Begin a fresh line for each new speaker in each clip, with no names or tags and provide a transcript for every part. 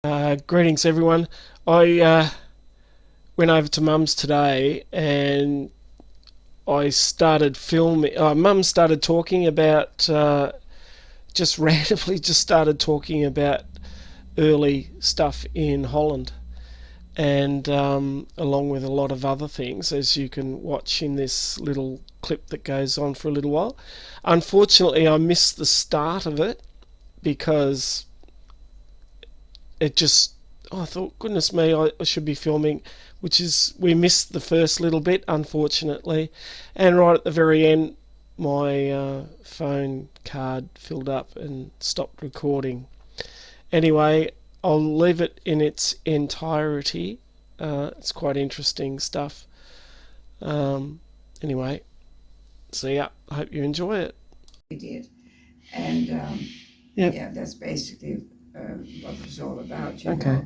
Greetings, everyone. I went over to Mum's today and I started filming. Mum started talking about, just randomly, just started talking about early stuff in Holland. And along with a lot of other things, as you can watch in this little clip that goes on for a little while. Unfortunately, I missed the start of it because it just I thought, goodness me, I should be filming, which is we missed the first little bit, unfortunately, and right at the very end, my phone card filled up and stopped recording. Anyway, I'll leave it in its entirety. It's quite interesting stuff. Um, anyway, see ya. I hope you enjoy it.
We did. And
Yep.
yeah, that's basically what it was all about,
Okay.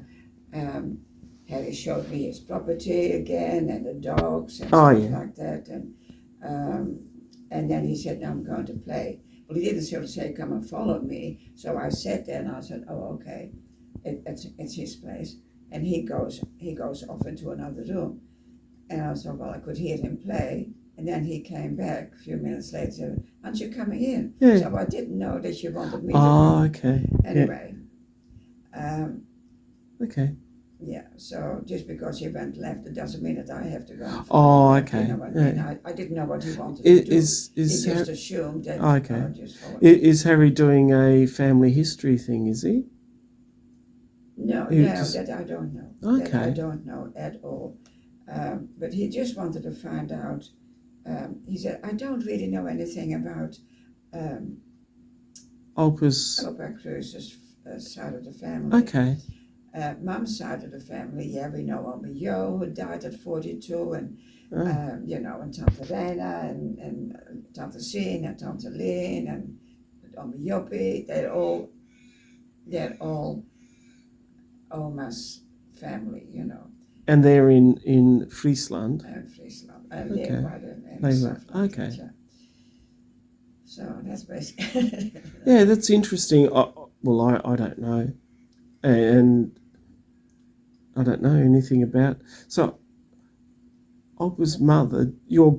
Harry showed me his property again and the dogs and
Oh,
stuff
yeah.
like that. And then he said, "Now I'm going to play." Well, he didn't sort of say, "Come and follow me." So I sat there and I said, "Oh, okay, it's his place." And he goes off into another room. And I thought, well, I could hear him play. And then he came back a few minutes later and said, "Aren't you coming in?"
Yeah.
So I didn't know that you wanted me to
Oh,
come.
okay.
Anyway,
Okay.
yeah, so just because he went left, it doesn't mean that I have to go and
Oh,
follow him.
okay.
You know what I mean? I didn't know what he wanted
I-
to do.
Is
He
is
just
Har-
assumed that
okay.
I would just follow him.
Is Harry doing a family history thing? Is he?
No,
You
no,
just-
that I don't know. That I
Okay.
don't know at all. But he just wanted to find out. He said, "I don't really know anything about
Opus.
Opa Kruize's side of the family.
Okay.
Mum's side of the family, yeah, we know Oma Jo, who died at 42, and
Oh,
and Tante Reina, and Tante Sien, and Tante Lynn, and Oma Joppie. They're all Oma's family,
and they're in Friesland.
Friesland,
Okay.
Leeuwarden, and
Leeuwarden,
stuff like
okay.
that. Yeah. So that's basically.
Yeah, that's interesting. I don't know, and I don't know anything about. So, Opus mother, your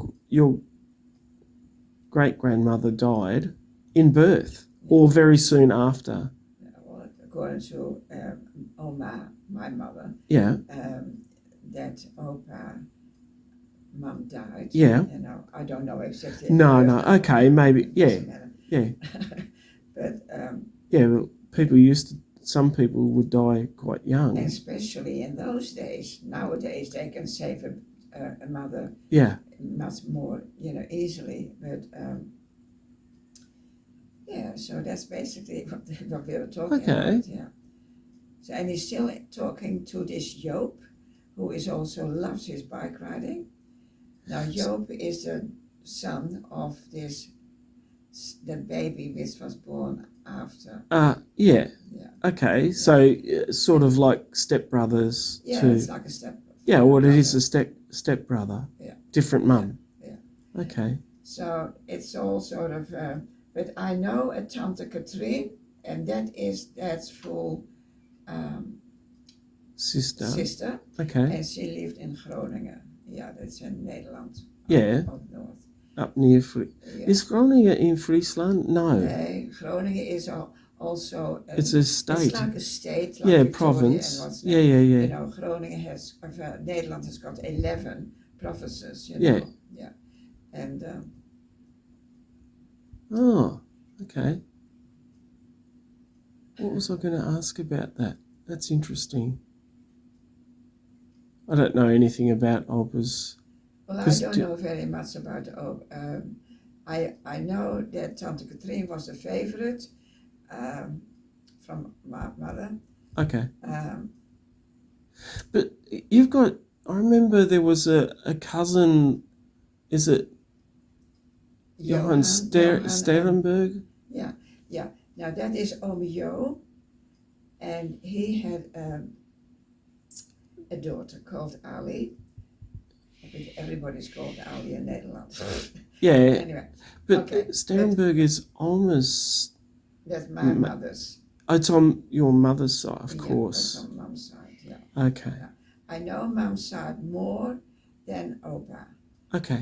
great grandmother died in birth or very soon after.
Well, according to Oma, my mother,
Yeah.
that Opa, Mum died.
Yeah.
I don't know exactly.
No. Okay, maybe. Yeah.
Doesn't matter.
Yeah.
But
Yeah. Well, some people would die quite young.
especially in those days, nowadays they can save a mother
Yeah.
much more, easily. But yeah, so that's basically what we were talking about. Yeah. So, and he's still talking to this Joop, who is also loves his bike riding. Now Joop is the son of the baby which was born after.
Yeah.
Yeah.
Okay. So sort of like stepbrothers.
Yeah, it's like a step.
Yeah. Well, it is a stepbrother.
Yeah.
Different mum.
Yeah.
Okay.
So it's all sort of. But I know a Tante Katrien, and that's full
Sister. Okay.
and she lived in Groningen. Yeah, that's in Nederland.
Yeah.
Up north.
Up near
Yeah.
Is Groningen in Friesland? No.
Groningen is also.
It's a state.
It's like a state. Like
Yeah,
Victoria
province.
And what's
Yeah.
Groningen has. Nederland has got 11 provinces.
Yeah.
Yeah. And.
Oh, okay. What was I going to ask about that? That's interesting. I don't know anything about Opus.
Well, I don't know very much about. I know that Tante Katrien was a favorite from my mother.
Okay. But you've got. I remember there was a cousin. Is it Johan Sterenberg?
Yeah. Now that is Oom Jo, and he had a daughter called Ali. I think everybody's called Ali in Nederland.
Yeah.
Anyway,
But
okay,
Sterenberg is almost.
that's my mother's.
Oh, it's on your mother's side, of
Yeah, that's
course.
on Mum's side, yeah.
Okay.
Yeah. I know Mum's side more than Opa.
Okay.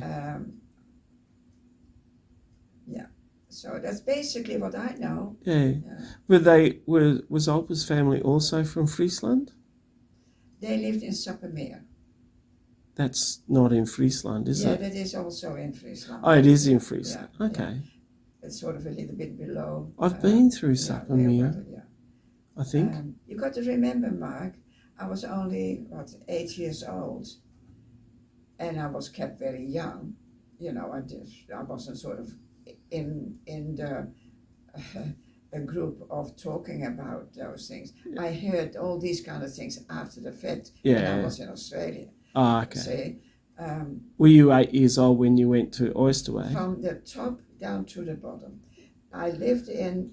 Yeah. So that's basically what I know.
Yeah. Was Opa's family also from Friesland?
They lived in Sappemeer.
That's not in Friesland, is
Yeah,
it?
that is also in Friesland.
Oh, it is in
Yeah,
Friesland.
yeah,
Okay.
yeah. It's sort of a little bit below.
I've been through
Yeah,
Sappemeer,
yeah.
I think.
You got to remember, Mark, I was only, 8 years old, and I was kept very young. You know, I wasn't sort of in the a group of talking about those things.
Yeah.
I heard all these kind of things after the fact when I was in Australia.
Oh, okay.
See,
were you 8 years old when you went to Oysterway?
from the top down to the bottom. I lived in,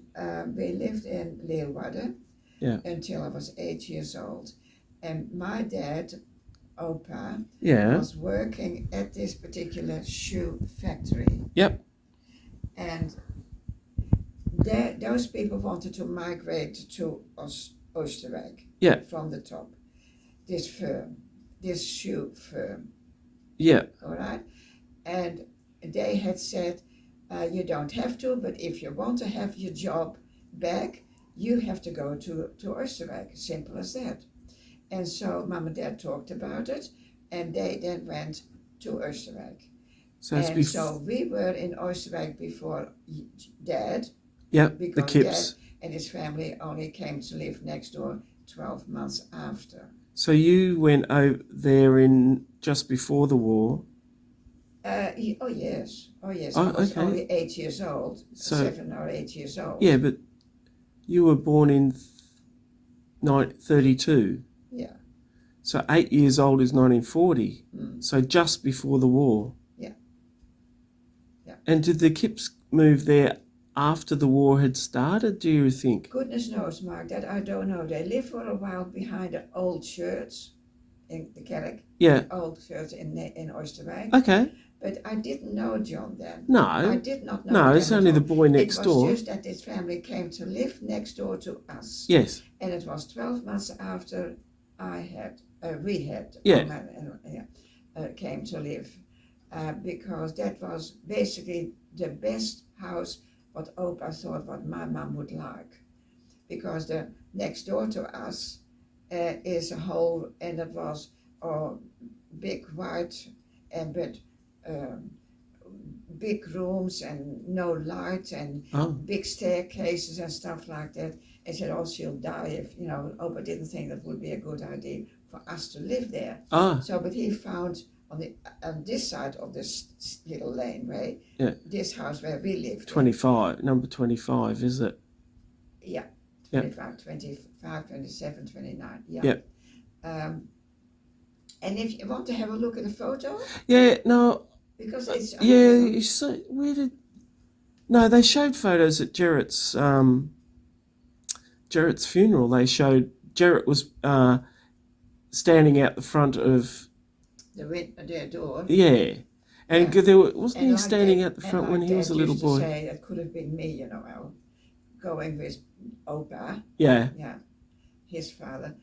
we lived in Leeuwarden until I was 8 years old. And my dad, Opa, was working at this particular shoe factory.
Yep.
And those people wanted to migrate to Oostenrijk from the top. This firm, this shoe firm.
Yeah.
All right. And they had said, you don't have to, but if you want to have your job back, you have to go to Oostenrijk. Simple as that. And so Mum and Dad talked about it, and they then went to Oostenrijk. So we were in Oostenrijk before Dad.
Yeah,
because
the Kips.
Dad and his family only came to live next door 12 months after.
So you went over there in just before the war?
Oh yes.
Oh,
I was
okay.
only 8 years old,
So,
7 or 8 years old.
Yeah, but you were born in 32.
Yeah.
So 8 years old is 1940.
Mm.
So just before the war.
Yeah. Yeah.
And did the Kips move there after the war had started, do you think?
Goodness knows, Mark, that I don't know. They lived for a while behind the old church in the Kerk.
Yeah.
Old church in Oostenrijk.
Okay.
But I didn't know John then.
No.
I did not know.
No, it's only the boy next door.
It was just that this family came to live next door to us.
Yes.
And it was 12 months after we had came to live. Because that was basically the best house what Opa thought what my mum would like. Because the next door to us is a hole, and it was big white and big rooms and no light and big staircases and stuff like that. And said, oh, she'll die if, Opa didn't think that would be a good idea for us to live there. So, but he found on this side of this little laneway, this house where we lived.
25, number 25, is it?
Yeah, 25, 27, 29, yeah.
Yep.
And if you want to have a look at the photo?
Yeah, no.
Because it's...
you say, No, they showed photos at Jarrett's funeral. They showed Jarrett was standing out the front of...
their door.
Yeah. And wasn't he standing out the front when he was a little boy?
Say, that could have been me, going with Opa.
Yeah.
Yeah. His father.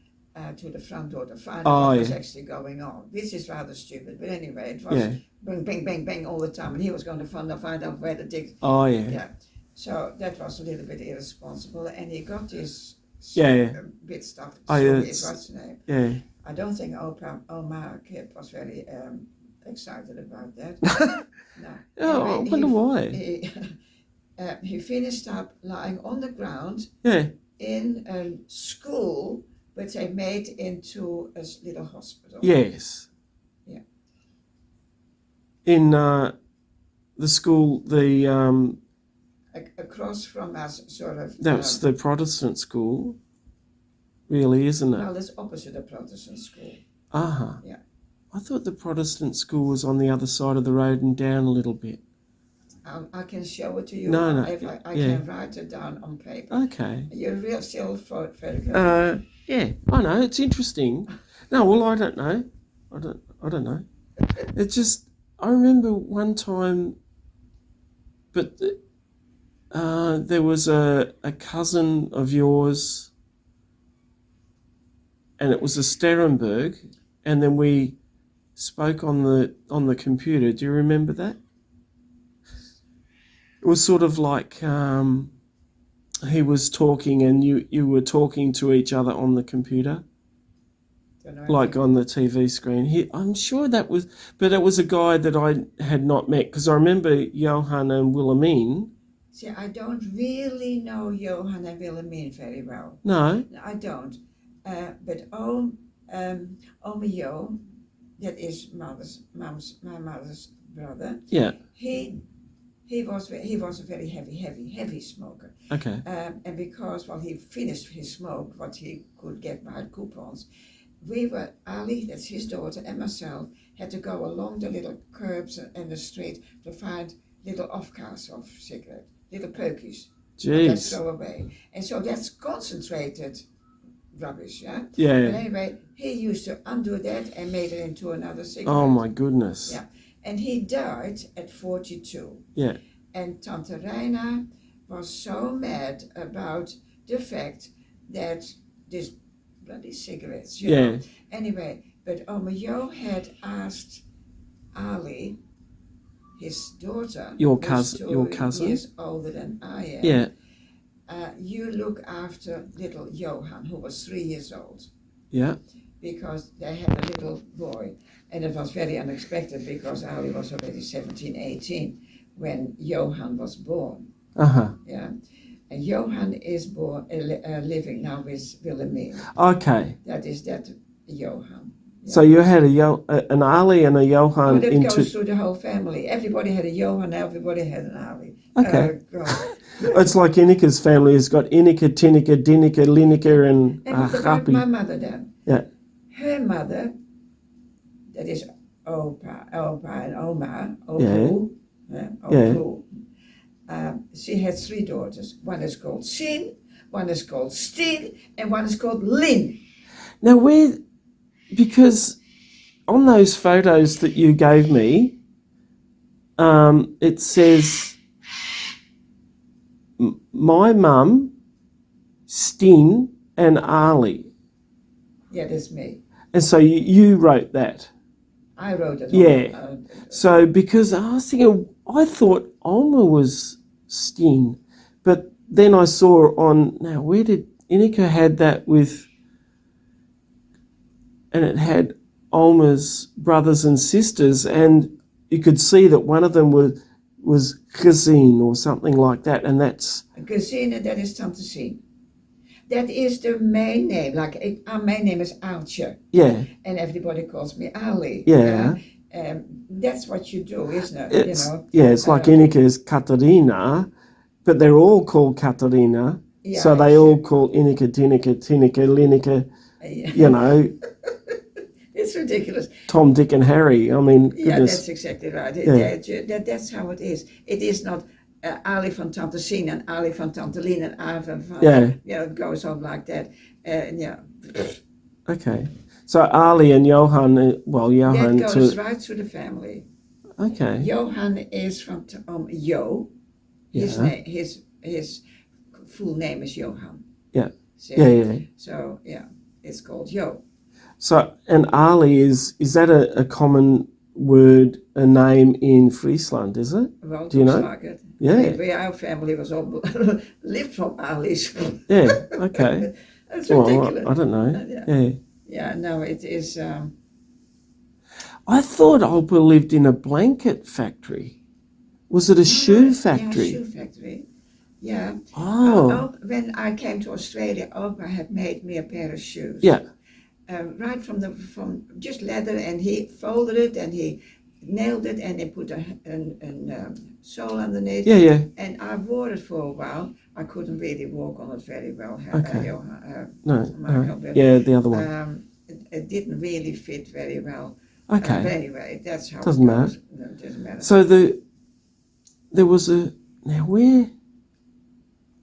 To the front door to find out what was actually going on. This is rather stupid, but anyway, it was bang, bang, bang, bang all the time, and he was going to find out where the dick.
Oh, yeah.
Yeah. So that was a little bit irresponsible, and he got this bit stuff. What's the name?
Yeah.
I don't think Omar Kip was very excited about that. No.
Oh, anyway, I wonder
why. He finished up lying on the ground.
Yeah.
In a school, which they made into a little hospital.
Yes.
Yeah.
In the school,
across from us, sort of.
That's the Protestant school, really, isn't it?
Well, that's opposite the Protestant school.
Yeah. I thought the Protestant school was on the other side of the road and down a little bit.
I can show it to you.
No.
If I can write it down on paper.
Okay.
You're still photograph.
Yeah, I know. It's interesting. No, well, I don't know. I don't know. It's just I remember one time, but there was a cousin of yours, and it was a Sterenberg, and then we spoke on the computer. Do you remember that? It was sort of like he was talking and you were talking to each other on the computer, like on the TV screen. I'm sure that was, but it was a guy that I had not met, because I remember Johan and Wilhelmine.
See, I don't really know Johan and Wilhelmine very well.
No.
I don't. But Ome Jo, that is my mother's brother.
Yeah.
He was a very heavy smoker.
Okay.
And because he finished his smoke, what he could get by coupons, Ali, that's his daughter, and myself had to go along the little curbs and the street to find little offcasts of cigarette, little pokies.
Jeez.
Let's throw away. And so that's concentrated rubbish, yeah?
Yeah.
But anyway, he used to undo that and made it into another cigarette.
Oh my goodness.
Yeah. And he died at 42.
Yeah.
And Tante Reina was so mad about the fact that this bloody cigarettes, you know. Anyway, but Ome Jo had asked Ali, his daughter,
your cousin,
2 years older than I am.
Yeah.
You look after little Johan, who was 3 years old.
Yeah.
Because they had a little boy. And it was very unexpected because Ali was already 17, 18 when Johan was born.
Uh-huh.
Yeah. And Johan is living now with Wilhelmine.
Okay.
That is that Johan. Yeah.
So you had an Ali and a Johan.
That goes through the whole family. Everybody had a Johan, everybody had an Ali.
Okay. It's like Inika's family has got Inika, Tinika, Dinika, Linika, and Happy.
My mother then.
Yeah.
Her mother, that is Opa and Oma, Opu. She had 3 daughters. One is called Sin, one is called Stin, and one is called Lin.
Now because on those photos that you gave me, it says my mum, Stin, and Ali.
Yeah, that's me.
And so you wrote that.
I wrote it.
Yeah. So because I was thinking, I thought Alma was Stin, but then I saw where did Inika had that with, and it had Alma's brothers and sisters, and you could see that one of them was Gezien or something like that, and that's...
Gezien, that is Tante Sien. That is the main name. Like my name is Aaltje.
Yeah.
And everybody calls me Ali.
Yeah.
That's what you do, isn't it?
It's like Inika is Katarina, but they're all called Katarina. Yeah, so they all call Inika, Tinika, Linika,
It's ridiculous.
Tom, Dick and Harry. I mean, goodness.
Yeah, that's exactly right. That's how it is. It is not Ali van Tante Sien and Ali van Tante Lien and Ali van... it goes on like that.
Okay. So Ali and Johan, Johan...
That goes right through the family.
Okay.
Johan is from Jo. His name, his full name is Johan.
Yeah.
So, it's called Jo.
So, and Ali, is that a common word, a name in Friesland, is it?
Well,
do you know?
Like it.
Yeah.
Our family was all lived from Ali's.
Yeah, okay.
That's ridiculous.
I don't know.
Yeah, no, it is...
I thought Opa lived in a blanket factory. Was it a shoe factory?
Yeah, shoe factory. Yeah.
Oh.
When I came to Australia, Opa had made me a pair of shoes.
Yeah.
Right from just leather, and he folded it and he nailed it and he put a sole underneath.
Yeah.
And I wore it for a while. I couldn't really walk on it very well.
Yeah, the other one.
It didn't really fit very well.
Okay.
But anyway, that's how
doesn't matter.
It doesn't matter.
So there was where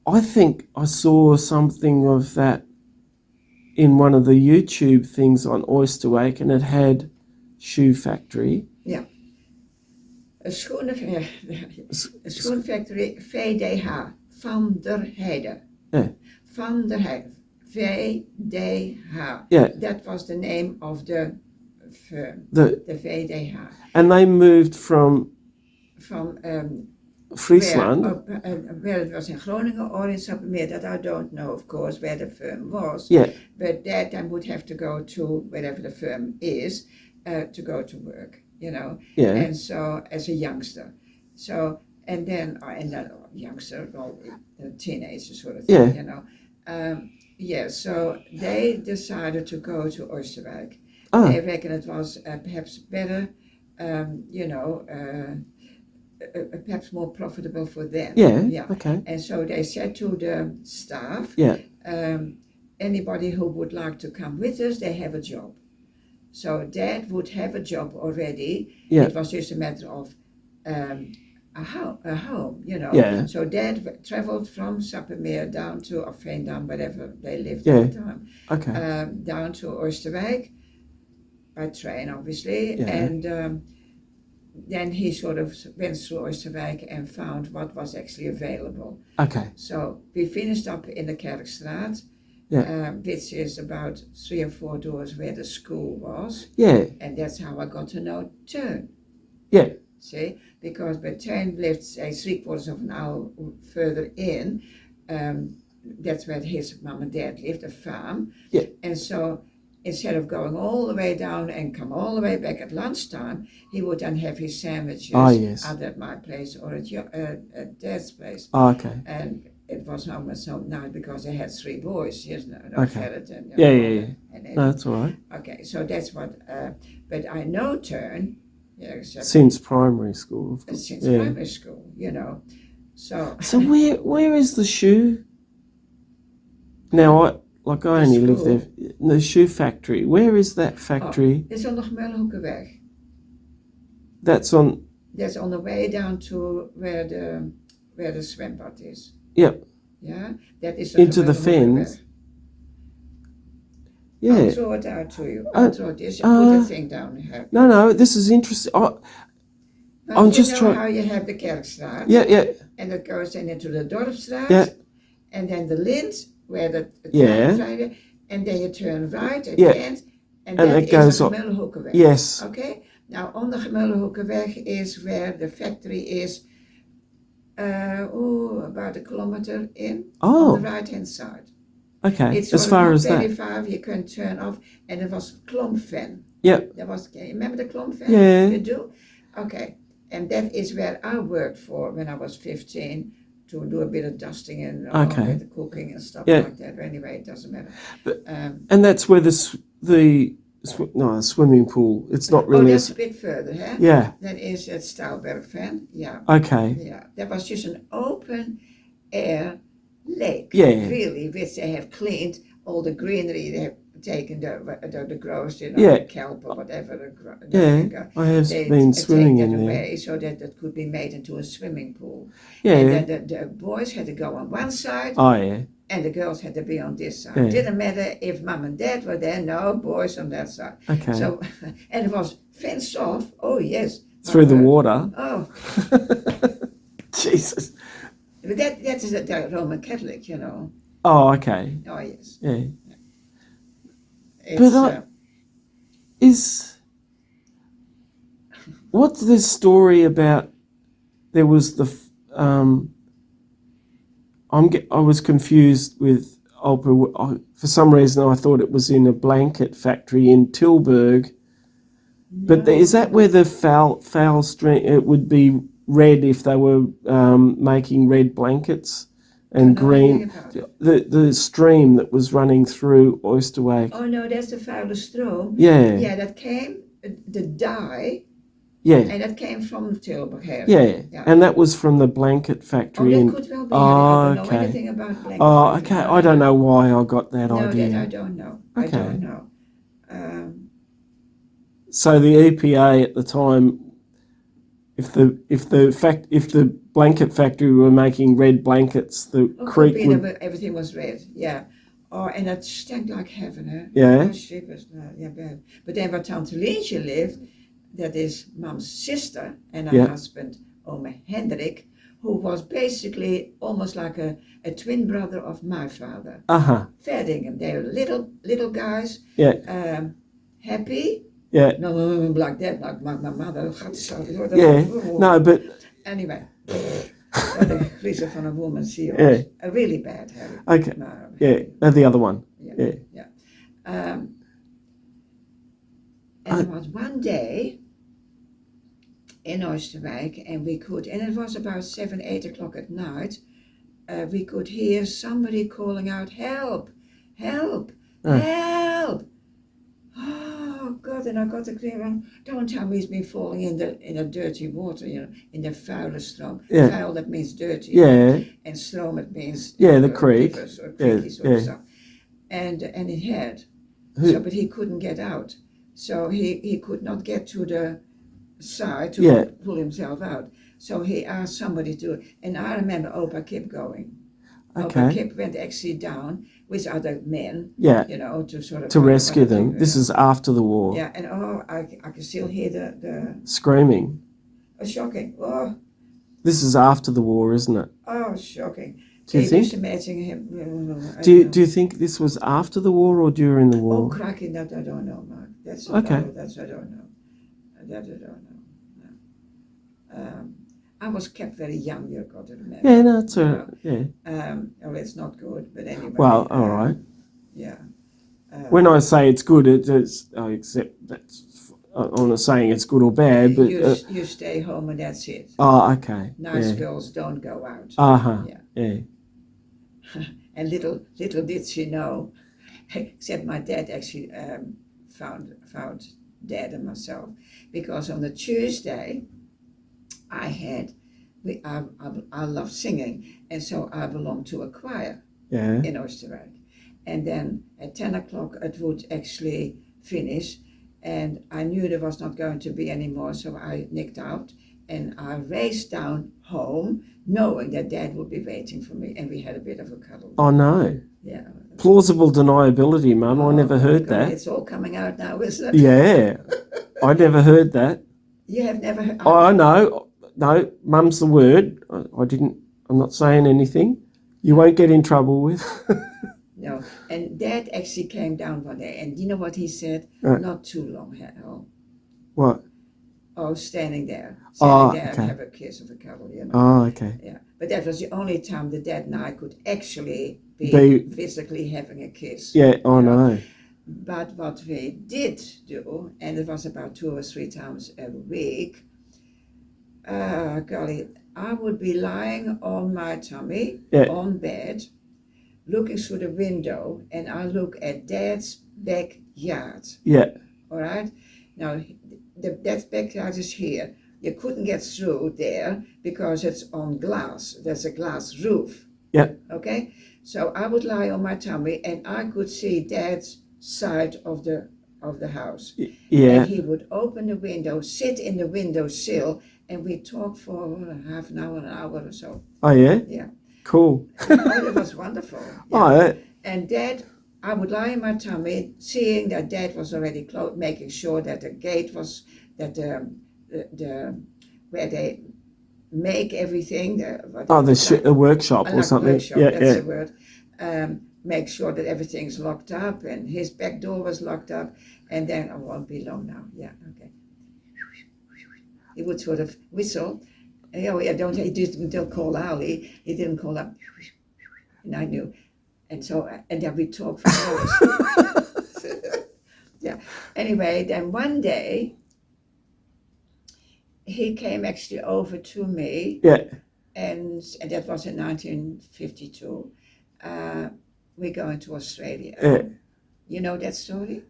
I think I saw something of that in one of the YouTube things on Oyster Wake, and it had shoe factory.
Yeah. A schoenfactory, VDH, Van der Heide.
Yeah.
Van der Heide. VDH.
Yeah.
That was the name of the firm.
The
VDH.
and they moved from Friesland.
Where it was in Groningen or in Sappemeer, that I don't know, of course, where the firm was.
Yeah.
But that I would have to go to wherever the firm is to go to work,
Yeah.
And so, as a youngster. So, and then youngster, well, teenager sort of thing, so they decided to go to Oosterwijk.
Oh.
They reckon it was perhaps better, perhaps more profitable for them.
Yeah. Okay.
And so they said to the staff, anybody who would like to come with us, they have a job. So Dad would have a job already.
Yeah.
It was just a matter of a home,
Yeah.
So Dad traveled from Sappemeer down to Veendam, wherever they lived
Yeah.
at the time.
Okay.
Down to Oosterwijk by train, obviously,
Yeah.
and then he sort of went through Oosterwijk and found what was actually available.
Okay.
So we finished up in the Kerkstraat, which is about 3 or 4 doors where the school was.
Yeah.
And that's how I got to know Teun.
Yeah.
See, because Teun lived, say, 3/4 of an hour further in. That's where his mom and dad lived, a farm.
Yeah.
And so instead of going all the way down and come all the way back at lunchtime, he would then have his sandwiches either at my place or at Dad's place.
Oh, okay.
And it was almost so nice because I had 3 boys,
Okay.
And,
Yeah.
And
No, that's all right.
Okay, so that's what, but I know Teun.
Since primary school, of course.
Since primary school, So
where is the shoe? Now, I only live there. The shoe factory. Where is that factory?
It's on the Gemelhoekenweg.
That's on
the way down to where the zwembad is.
Yep.
Yeah, that is
into the fens. Yeah.
I'll throw it out to you. I'll throw this. Put the thing down here.
No. This is interesting. I'm just trying.
How you have the Kerkstraat.
Yeah.
And it goes then into the Dorpstraat.
Yeah.
And then the Lint, where the Friday, and then you turn right at the end, and that
it goes
is the Gemelhoekenweg.
Yes.
Okay. Now on the Gemelhoekenweg is where the factory is. About a kilometer in.
Oh.
On the right hand side.
Okay.
It's
as far as
very
that.
far, you can turn off, and it was Klomfen.
Yep.
There was. You remember the Klomfen?
Yeah.
You do. Okay. And that is where I worked for when I was 15 to do a bit of dusting and the cooking and stuff like that. But anyway, it doesn't matter.
But, and that's where the swimming pool. It's not really.
That's a bit further, huh?
Yeah.
That is at Stouwbergfen. Yeah.
Okay.
Yeah. That was just an open air lake.
Yeah.
Really, which they have cleaned all the greenery. They have taken the growth, kelp or whatever.
I have been swimming in there.
Away so that it could be made into a swimming pool.
Yeah.
And then the boys had to go on one side.
Oh, yeah.
And the girls had to be on this side.
Yeah.
Didn't matter if mom and dad were there. No, boys on that side.
Okay.
So, and it was fenced off. Oh, yes.
Through the water.
Oh.
Jesus.
But that is the Roman Catholic,
Oh, okay.
Oh, yes.
Yeah.
It's,
but what's this story about? There was I was confused with Oprah. For some reason, I thought it was in a blanket factory in Tilburg. No. But is that where the foul stream? It would be red if they were making red blankets. And green, the stream that was running through Oosterwijk.
Oh no, that's the vuile stroom.
Yeah.
Yeah, that came, the dye.
Yeah.
And that came from Tilburg here.
Yeah. And that was from the blanket factory.
Oh, that could well be. I don't know anything about blanket.
Oh, okay. I don't know why I got that idea.
No, I don't know.
Okay.
I don't know.
So the EPA at the time, if the blanket factory were making red blankets, the creek would...
Everything was red, yeah. Oh, and it stank like heaven, huh?
Yeah.
Oh, shit, yeah, bad. But then where Tante Lientje lived, that is mom's sister and her husband, Ome Hendrik, who was basically almost like a twin brother of my father. Fair dinkum. They were little guys.
Yeah.
Happy.
Yeah.
No, like that, like my mother.
Yeah. No, but
anyway. What a Kruize van a woman she was.
Yeah.
A really bad Harry.
Okay. Yeah. The other one.
Yeah. And there was one day in Oosterwijk, and it was about 7, 8 o'clock at night, we could hear somebody calling out, help, help, help. Oh God, and I got to clear on, don't tell me he's been falling in the dirty water, in the vuile stroom.
Yeah.
Vuil, that means dirty.
Yeah.
And stroom, it means
the creek.
Rivers or creaky sort of stuff. And he had. So, but he couldn't get out. So he could not get to the side to pull himself out. So he asked somebody to, and I remember Opa kept going.
Okay.
Opa Kip went actually down with other men, to sort of...
To rescue them. This is after the war.
Yeah, and I can still hear the...
Screaming.
Oh, shocking. Oh.
This is after the war, isn't it?
Oh, shocking.
Do you think?
Just imagine him...
Do you think this was after the war or during the war?
Oh, cracking, that I don't know, Mark. That's
okay.
That's I don't know. That I don't know. No. I was kept very young, you've got to remember.
Yeah, no, it's all right. Yeah.
It's not good, but anyway.
Well, all right.
Yeah.
When I say it's good, it's I accept that's. I'm not saying it's good or bad, but
you stay home and that's it.
Oh, okay.
Nice girls don't go out.
Yeah.
And little did she know, except my dad actually found Dad and myself, because on the Tuesday I love singing, and so I belonged to a choir in Oosterwijk. And then at 10 o'clock it would actually finish, and I knew there was not going to be any more, so I nicked out and I raced down home knowing that Dad would be waiting for me, and we had a bit of a cuddle.
Oh no.
Yeah.
Plausible deniability, Mum. I never heard that.
It's all coming out now, isn't it?
Yeah. I never heard that.
You have never heard?
Oh, I know. No, Mum's the word. I'm not saying anything. You won't get in trouble with.
No. And Dad actually came down one day, and you know what he said? Not too long, Hal.
What?
Oh, standing there
Okay.
and have a kiss of a cuddle,
Oh, okay.
Yeah. But that was the only time that Dad and I could actually be physically having a kiss.
Yeah, I know.
But what we did do, and it was about 2 or 3 times a week, golly, I would be lying on my tummy on bed, looking through the window, and I look at Dad's backyard.
Yeah.
All right? Now, Dad's backyard is here. You couldn't get through there because it's on glass. There's a glass roof.
Yeah.
Okay? So I would lie on my tummy, and I could see Dad's side of the house.
Yeah.
And he would open the window, sit in the windowsill, and we'd talk for half an hour or so.
Oh, yeah?
Yeah.
Cool.
Oh, it was wonderful.
Yeah.
And Dad, I would lie in my tummy, seeing that Dad was already closed, making sure that the gate was, that the where they make everything.
The workshop or something.
Workshop, that's the word. Make sure that everything's locked up, and his back door was locked up, and then I won't be long now. Yeah, okay. He would sort of whistle. He didn't call Ali. He didn't call up, and I knew. And so, and then we talked for hours. Yeah. Anyway, then one day, he came actually over to me.
Yeah.
And that was in 1952. We're going to Australia.
Yeah.
You know that story?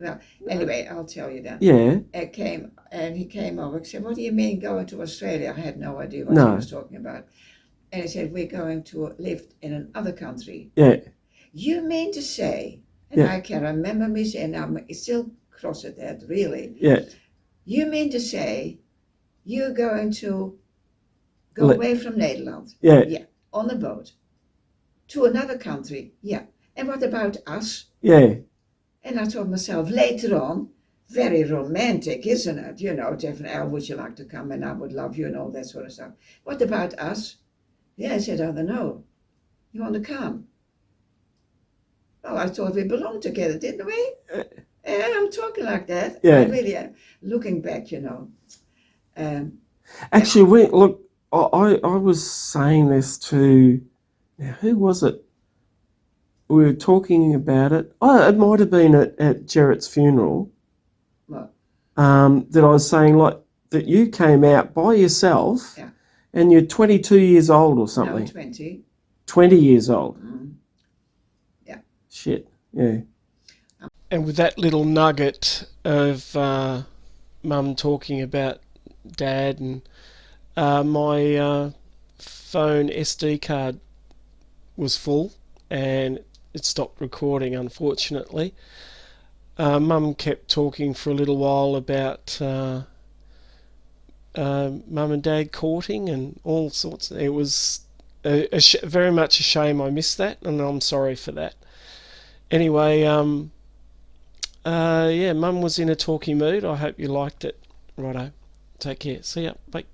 Well, anyway, I'll tell you that.
Yeah.
He came over. I said, "What do you mean going to Australia?" I had no idea what he was talking about. And he said, "We're going to live in another country."
Yeah.
You mean to say, and I can remember me saying, I'm still cross at that, really.
Yeah.
You mean to say you're going to go away from Nederland?
Yeah.
Yeah. On a boat. To another country? Yeah. And what about us?
Yeah.
And I told myself, later on, very romantic, isn't it? You know, definitely, oh, would you like to come and I would love you and all that sort of stuff. What about us? Yeah, I said, oh, no. You want to come? Well, I thought we belonged together, didn't we? And I'm talking like that. I
Yeah.
really am. Looking back, you know. Yeah.
Actually, look. I was saying this to, now who was it? We were talking about it. Oh, it might have been at Jarrett's funeral.
What?
That I was saying, like, that you came out by yourself.
Yeah.
And you're 22 years old or something.
No, 20.
20 years old.
Yeah.
Shit. Yeah.
And with that little nugget of Mum talking about Dad, and my phone SD card was full and it stopped recording, unfortunately. Mum kept talking for a little while about Mum and Dad courting and all sorts. It was very much a shame I missed that, and I'm sorry for that. Anyway, yeah, Mum was in a talky mood. I hope you liked it. Righto. Take care. See ya. Bye.